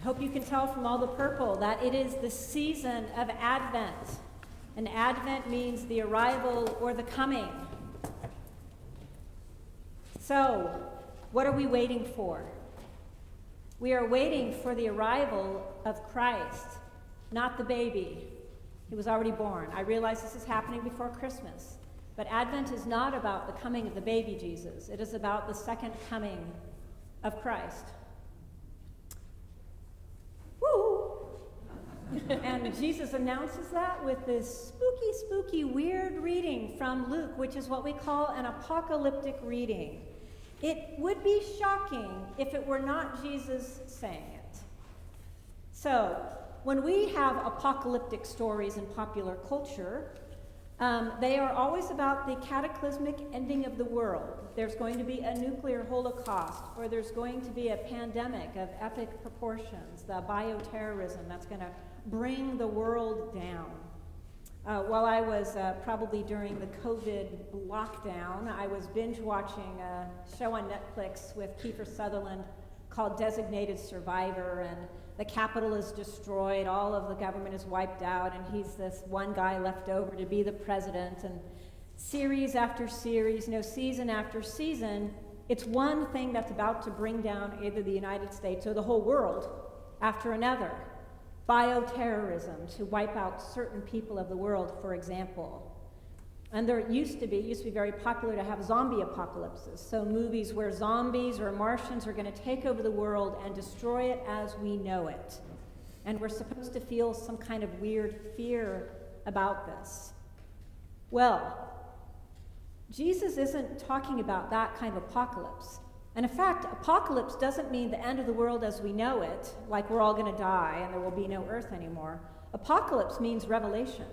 I hope you can tell from all the purple that it is the season of Advent. And Advent means the arrival or the coming. So, what are we waiting for? We are waiting for the arrival of Christ, not the baby. He was already born. I realize this is happening before Christmas. But Advent is not about the coming of the baby Jesus. It is about the second coming of Christ. Woo! And Jesus announces that with this spooky, weird reading from Luke, which is what we call an apocalyptic reading. It would be shocking if it were not Jesus saying it. So, when we have apocalyptic stories in popular culture, they are always about the cataclysmic ending of the world. There's going to be a nuclear holocaust, or there's going to be a pandemic of epic proportions, the bioterrorism that's going to bring the world down. While I was probably during the COVID lockdown, I was binge watching a show on Netflix with Kiefer Sutherland called Designated Survivor, and the Capitol is destroyed, all of the government is wiped out, and he's this one guy left over to be the president. And series after series, season after season, it's one thing that's about to bring down either the United States or the whole world after another. Bioterrorism, to wipe out certain people of the world, for example. And it used to be very popular to have zombie apocalypses. So movies where zombies or Martians are going to take over the world and destroy it as we know it. And we're supposed to feel some kind of weird fear about this. Well, Jesus isn't talking about that kind of apocalypse. And in fact, apocalypse doesn't mean the end of the world as we know it, like we're all going to die and there will be no earth anymore. Apocalypse means revelation.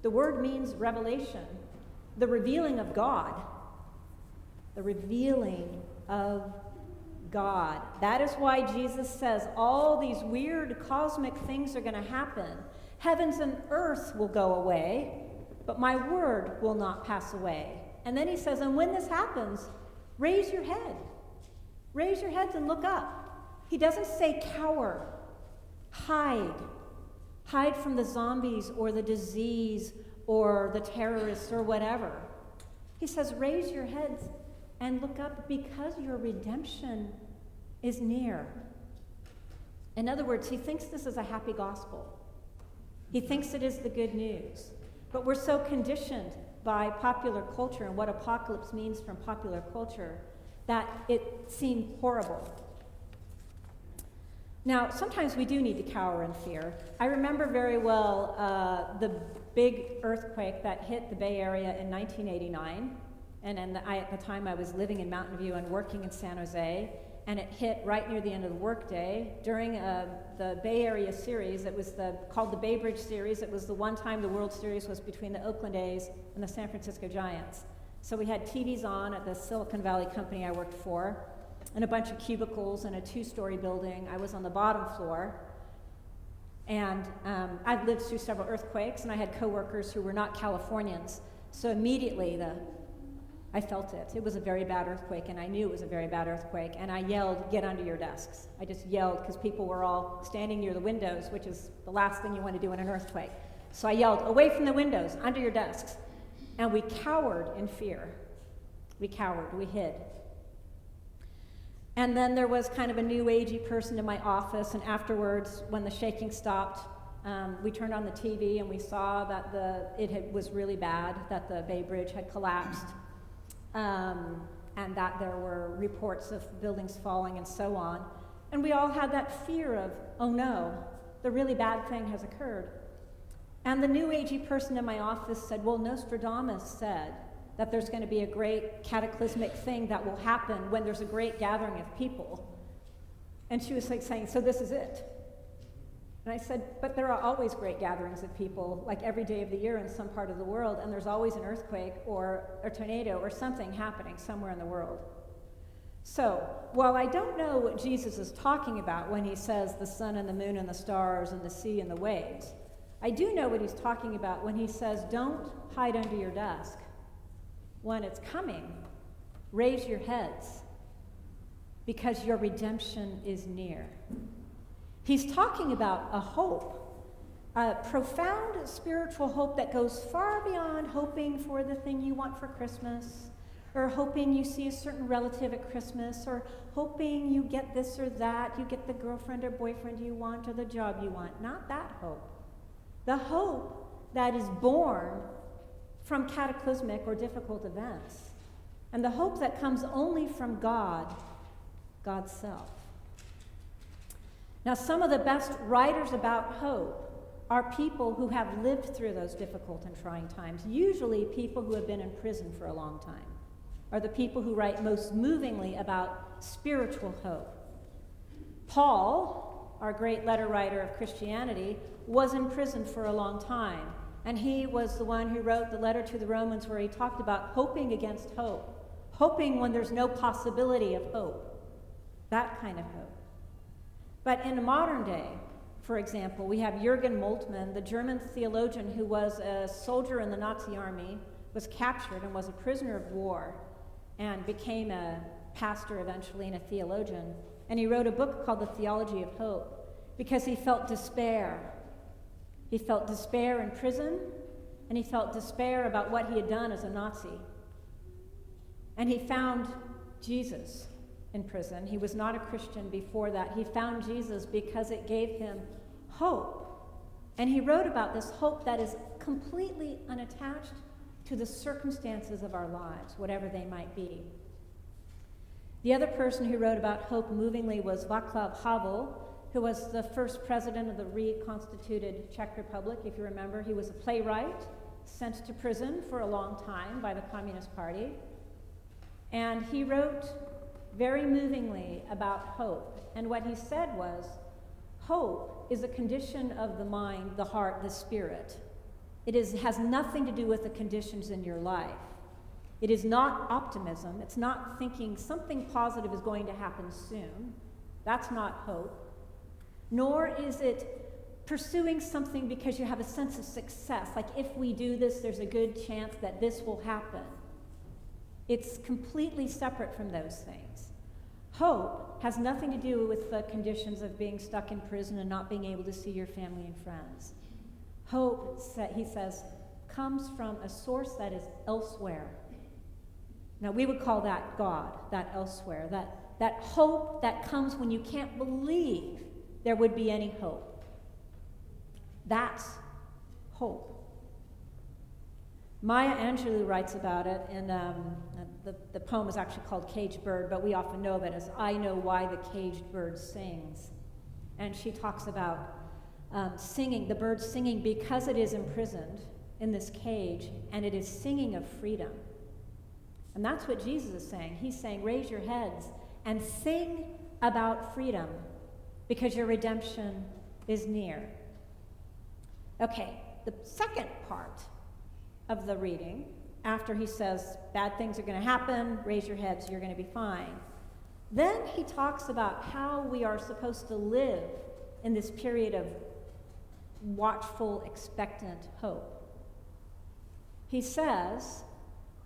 The word means revelation. The revealing of God. The revealing of God. That is why Jesus says all these weird cosmic things are going to happen. Heavens and earth will go away, but my word will not pass away. And then he says, and when this happens, raise your head. Raise your heads and look up. He doesn't say cower, hide. Hide from the zombies or the disease or the terrorists or whatever. He says, raise your heads and look up because your redemption is near. In other words, he thinks this is a happy gospel. He thinks it is the good news. But we're so conditioned by popular culture and what apocalypse means from popular culture that it seemed horrible. Now, sometimes we do need to cower in fear. I remember very well the big earthquake that hit the Bay Area in 1989. And at the time I was living in Mountain View and working in San Jose. And it hit right near the end of the workday during the Bay Area series. It was called the Bay Bridge series. It was the one time the World Series was between the Oakland A's and the San Francisco Giants. So we had TVs on at the Silicon Valley company I worked for, and a bunch of cubicles in a 2-story building. I was on the bottom floor. And I'd lived through several earthquakes, and I had coworkers who were not Californians. So immediately I felt it. It was a very bad earthquake, and I knew it was a very bad earthquake. And I yelled, get under your desks. I just yelled because people were all standing near the windows, which is the last thing you want to do in an earthquake. So I yelled, away from the windows, under your desks. And we cowered in fear. We cowered, we hid. And then there was kind of a new agey person in my office, and afterwards, when the shaking stopped, we turned on the TV and we saw that it was really bad, that the Bay Bridge had collapsed, and that there were reports of buildings falling and so on. And we all had that fear of, oh no, the really bad thing has occurred. And the new agey person in my office said, well, Nostradamus said that there's going to be a great cataclysmic thing that will happen when there's a great gathering of people. And she was like saying, so this is it. And I said, but there are always great gatherings of people, like every day of the year in some part of the world, and there's always an earthquake or a tornado or something happening somewhere in the world. So, while I don't know what Jesus is talking about when he says the sun and the moon and the stars and the sea and the waves, I do know what he's talking about when he says, don't hide under your desk. When it's coming, raise your heads, because your redemption is near. He's talking about a hope, a profound spiritual hope that goes far beyond hoping for the thing you want for Christmas, or hoping you see a certain relative at Christmas, or hoping you get this or that, you get the girlfriend or boyfriend you want, or the job you want. Not that hope. The hope that is born from cataclysmic or difficult events, and the hope that comes only from God, God's self. Now, some of the best writers about hope are people who have lived through those difficult and trying times, usually people who have been in prison for a long time, are the people who write most movingly about spiritual hope. Paul, our great letter writer of Christianity, was in prison for a long time, and he was the one who wrote the letter to the Romans where he talked about hoping against hope, hoping when there's no possibility of hope, that kind of hope. But in the modern day, for example, we have Jürgen Moltmann, the German theologian who was a soldier in the Nazi army, was captured and was a prisoner of war, and became a pastor eventually and a theologian. And he wrote a book called The Theology of Hope because he felt despair. He felt despair in prison, and he felt despair about what he had done as a Nazi. And he found Jesus in prison. He was not a Christian before that. He found Jesus because it gave him hope. And he wrote about this hope that is completely unattached to the circumstances of our lives, whatever they might be. The other person who wrote about hope movingly was Václav Havel, who was the first president of the reconstituted Czech Republic. If you remember, he was a playwright sent to prison for a long time by the Communist Party. And he wrote very movingly about hope. And what he said was, hope is a condition of the mind, the heart, the spirit. It has nothing to do with the conditions in your life. It is not optimism. It's not thinking something positive is going to happen soon. That's not hope. Nor is it pursuing something because you have a sense of success. Like, if we do this, there's a good chance that this will happen. It's completely separate from those things. Hope has nothing to do with the conditions of being stuck in prison and not being able to see your family and friends. Hope, he says, comes from a source that is elsewhere. Now, we would call that God, that elsewhere, that hope that comes when you can't believe there would be any hope. That's hope. Maya Angelou writes about it, and the poem is actually called Caged Bird, but we often know of it as I Know Why the Caged Bird Sings. And she talks about singing, the bird singing because it is imprisoned in this cage, and it is singing of freedom. And that's what Jesus is saying. He's saying, raise your heads and sing about freedom because your redemption is near. Okay, the second part of the reading, after he says, bad things are going to happen, raise your heads, you're going to be fine. Then he talks about how we are supposed to live in this period of watchful, expectant hope. He says,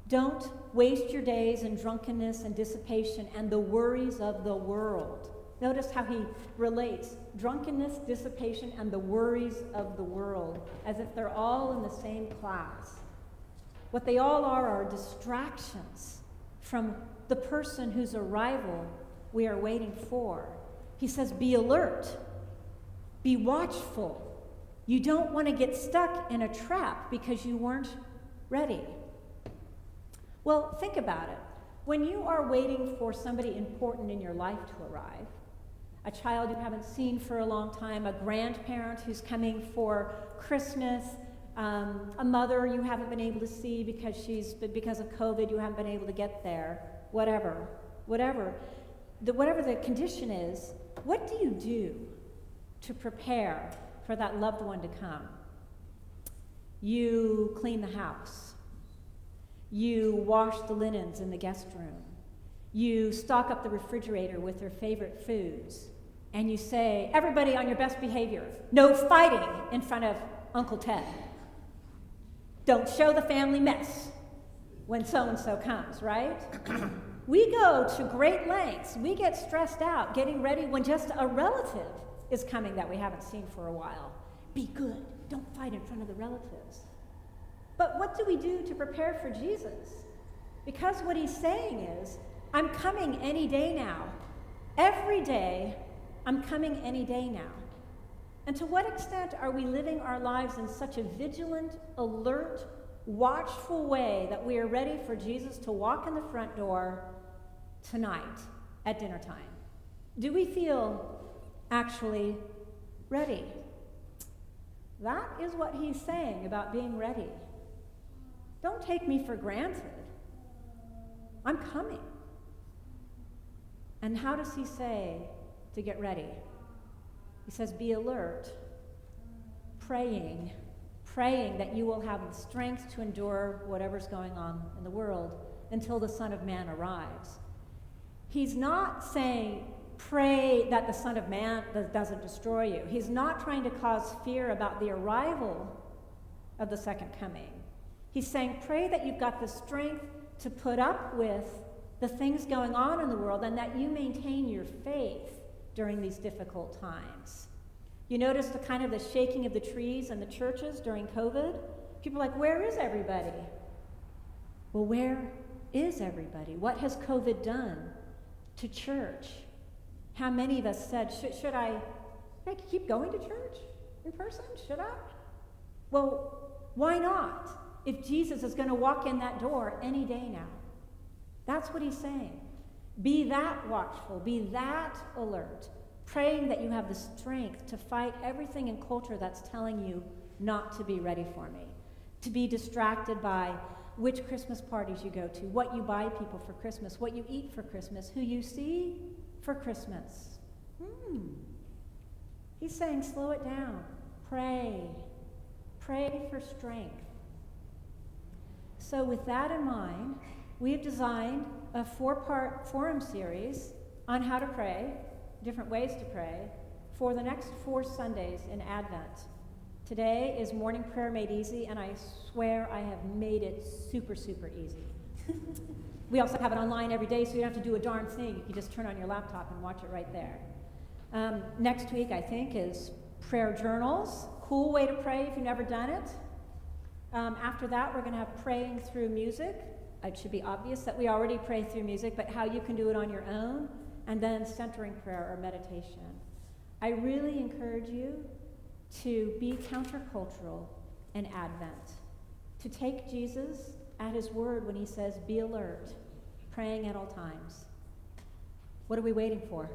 don't waste your days in drunkenness and dissipation and the worries of the world. Notice how he relates drunkenness, dissipation, and the worries of the world as if they're all in the same class. What they all are distractions from the person whose arrival we are waiting for. He says, be alert, be watchful. You don't want to get stuck in a trap because you weren't ready. Well, think about it. When you are waiting for somebody important in your life to arrive, a child you haven't seen for a long time, a grandparent who's coming for Christmas, a mother you haven't been able to see because of COVID you haven't been able to get there, whatever the condition is, what do you do to prepare for that loved one to come? You clean the house. You wash the linens in the guest room. You stock up the refrigerator with their favorite foods. And you say, everybody on your best behavior. No fighting in front of Uncle Ted. Don't show the family mess when so-and-so comes, right? We go to great lengths. We get stressed out getting ready when just a relative is coming that we haven't seen for a while. Be good. Don't fight in front of the relatives. But what do we do to prepare for Jesus? Because what he's saying is, I'm coming any day now. Every day, I'm coming any day now. And to what extent are we living our lives in such a vigilant, alert, watchful way that we are ready for Jesus to walk in the front door tonight at dinner time? Do we feel actually ready? That is what he's saying about being ready. Don't take me for granted. I'm coming. And how does he say to get ready? He says, be alert, praying that you will have the strength to endure whatever's going on in the world until the Son of Man arrives. He's not saying, pray that the Son of Man doesn't destroy you. He's not trying to cause fear about the arrival of the second coming. He's saying, pray that you've got the strength to put up with the things going on in the world and that you maintain your faith during these difficult times. You notice the kind of the shaking of the trees in the churches during COVID? People are like, where is everybody? Well, where is everybody? What has COVID done to church? How many of us said, should I keep going to church in person? Should I? Well, why not? If Jesus is going to walk in that door any day now. That's what he's saying. Be that watchful, be that alert, praying that you have the strength to fight everything in culture that's telling you not to be ready for me, to be distracted by which Christmas parties you go to, what you buy people for Christmas, what you eat for Christmas, who you see for Christmas. He's saying, slow it down. Pray. Pray for strength. So with that in mind, we have designed a 4-part forum series on how to pray, different ways to pray, for the next 4 Sundays in Advent. Today is morning prayer made easy, and I swear I have made it super, super easy. We also have it online every day, so you don't have to do a darn thing. You can just turn on your laptop and watch it right there. Next week, I think, is prayer journals. Cool way to pray if you've never done it. After that, we're going to have praying through music. It should be obvious that we already pray through music, but how you can do it on your own, and then centering prayer or meditation. I really encourage you to be countercultural in Advent, to take Jesus at his word when he says, be alert, praying at all times. What are we waiting for?